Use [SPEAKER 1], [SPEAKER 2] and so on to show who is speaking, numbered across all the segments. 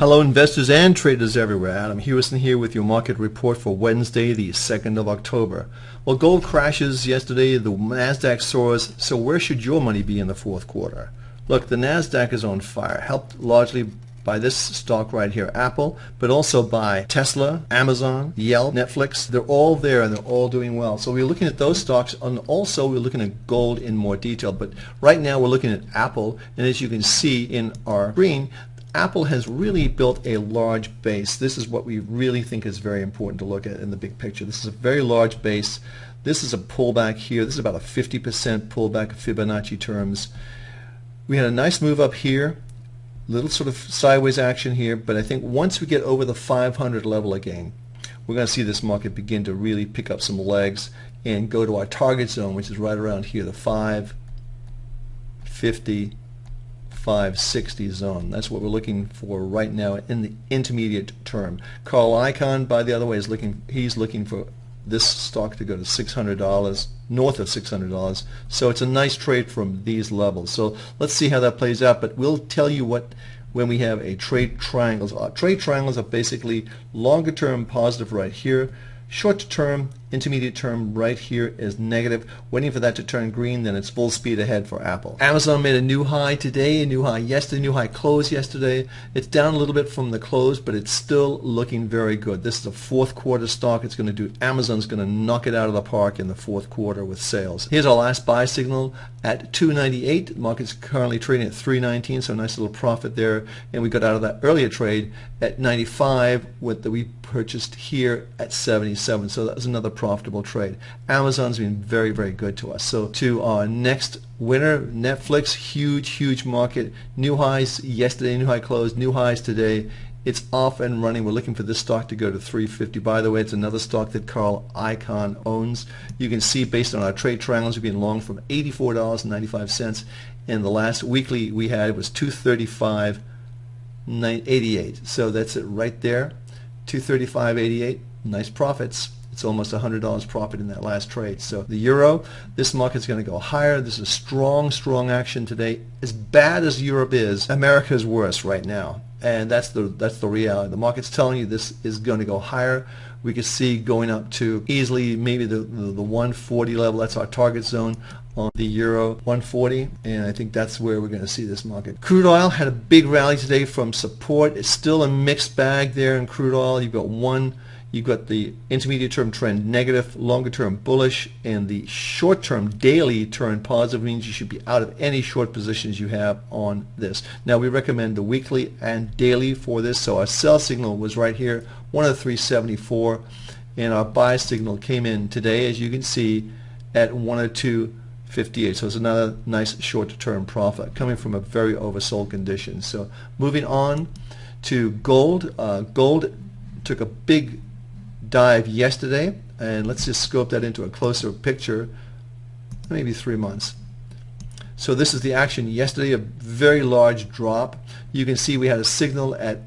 [SPEAKER 1] Hello investors and traders everywhere. Adam Hewison here with your market report for Wednesday, the 2nd of October. Well, gold crashes yesterday, the NASDAQ soars, so where should your money be in the fourth quarter? Look, the NASDAQ is on fire, helped largely by this stock right here, Apple, but also by Tesla, Amazon, Yelp, Netflix. They're all there and they're all doing well. So we're looking at those stocks, and also we're looking at gold in more detail. But right now we're looking at Apple, and as you can see in our screen, Apple has really built a large base. This is what we really think is very important to look at in the big picture. This is a very large base. This is a pullback here. This is about a 50% pullback of Fibonacci terms. We had a nice move up here, little sort of sideways action here, but I think once we get over the 500 level again, we're going to see this market begin to really pick up some legs and go to our target zone, which is right around here, the 550 560 zone. That's what we're looking for right now in the intermediate term. Carl Icahn, by the other way, is looking for this stock to go to $600, north of $600. So it's a nice trade from these levels. So let's see how that plays out. But we'll tell you what when we have a trade triangles. Trade triangles are basically longer term positive right here. Short term, intermediate term right here is negative. Waiting for that to turn green, then it's full speed ahead for Apple. Amazon made a new high today, a new high yesterday, new high close yesterday. It's down a little bit from the close, but it's still looking very good. This is a fourth quarter stock. It's going to do, Amazon's going to knock it out of the park in the fourth quarter with sales. Here's our last buy signal at 298. The market's currently trading at 319, so a nice little profit there. And we got out of that earlier trade at 95 with the we purchased here at 77. So that was another profitable trade. Amazon's been very, very good to us. So to our next winner, Netflix, huge market. New highs yesterday, new high close, new highs today. It's off and running. We're looking for this stock to go to 350. By the way, it's another stock that Carl Icahn owns. You can see based on our trade triangles, we've been long from $84.95. And the last weekly we had was $235.88. So that's it right there. $235.88. Nice profits. It's almost $100 profit in that last trade. So the euro, this market's going to go higher. This is strong action today. As bad as Europe is, America is worse right now, and that's the reality. The market's telling you this is going to go higher. We could see going up to easily maybe the 140 level. That's our target zone on the euro, 140, and I think that's where we're going to see this market. Crude oil had a big rally today from support. It's still a mixed bag there in crude oil. You've got the intermediate term trend negative, longer term bullish, and the short term daily turn positive. Means you should be out of any short positions you have on this. Now we recommend the weekly and daily for this. So our sell signal was right here, 103.74, and our buy signal came in today, as you can see, at 102.58. So it's another nice short-term profit coming from a very oversold condition. So moving on to gold. Gold took a big dive yesterday, and let's just scope that into a closer picture, maybe 3 months. So this is the action yesterday, a very large drop. You can see we had a signal at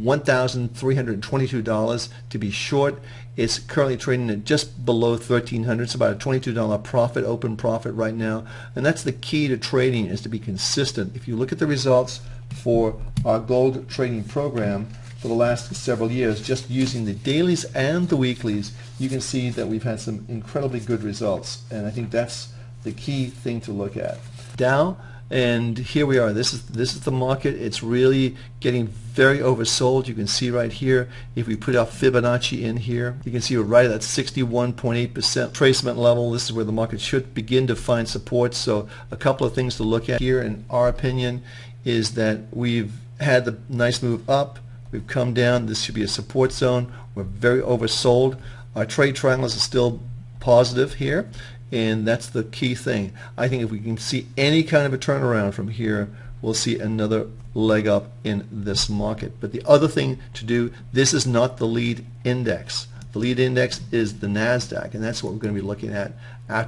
[SPEAKER 1] $1,322 to be short. It's currently trading at just below $1,300. It's about a $22 profit, open profit right now, and that's the key to trading, is to be consistent. If you look at the results for our gold trading program for the last several years, just using the dailies and the weeklies, you can see that we've had some incredibly good results, and I think that's the key thing to look at. Dow, and here we are. This is the market. It's really getting very oversold. You can see right here, if we put our Fibonacci in here, you can see we're right at that 61.8% retracement level. This is where the market should begin to find support. So a couple of things to look at here, in our opinion, is that we've had the nice move up. We've come down. This should be a support zone. We're very oversold. Our trade triangles are still positive here, and that's the key thing. I think if we can see any kind of a turnaround from here, we'll see another leg up in this market. But the other thing to do, this is not the lead index. The lead index is the NASDAQ, and that's what we're going to be looking at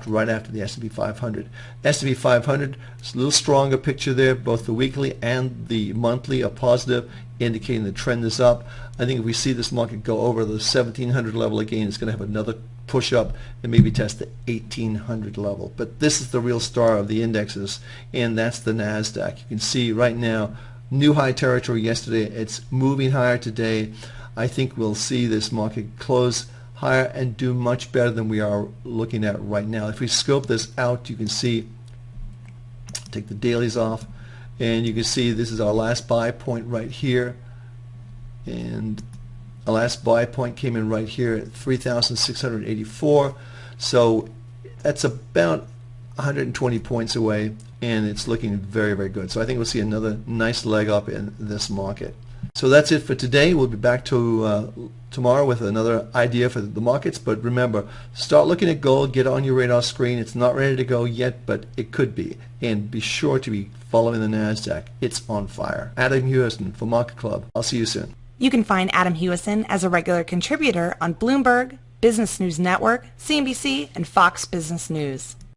[SPEAKER 1] right after the S&P 500. S&P 500 is a little stronger picture there. Both the weekly and the monthly are positive, indicating the trend is up. I think if we see this market go over the 1700 level again, it's going to have another push up and maybe test the 1800 level. But this is the real star of the indexes, and that's the NASDAQ. You can see right now new high territory yesterday. It's moving higher today. I think we'll see this market close higher and do much better than we are looking at right now. If we scope this out, you can see, take the dailies off, and you can see this is our last buy point right here, and our last buy point came in right here at 3,684. So that's about 120 points away, and it's looking very, very good. So I think we'll see another nice leg up in this market. So that's it for today. We'll be back to tomorrow with another idea for the markets. But remember, start looking at gold. Get on your radar screen. It's not ready to go yet, but it could be. And be sure to be following the NASDAQ. It's on fire. Adam Hewison for Market Club. I'll see you soon.
[SPEAKER 2] You can find Adam Hewison as a regular contributor on Bloomberg, Business News Network, CNBC, and Fox Business News.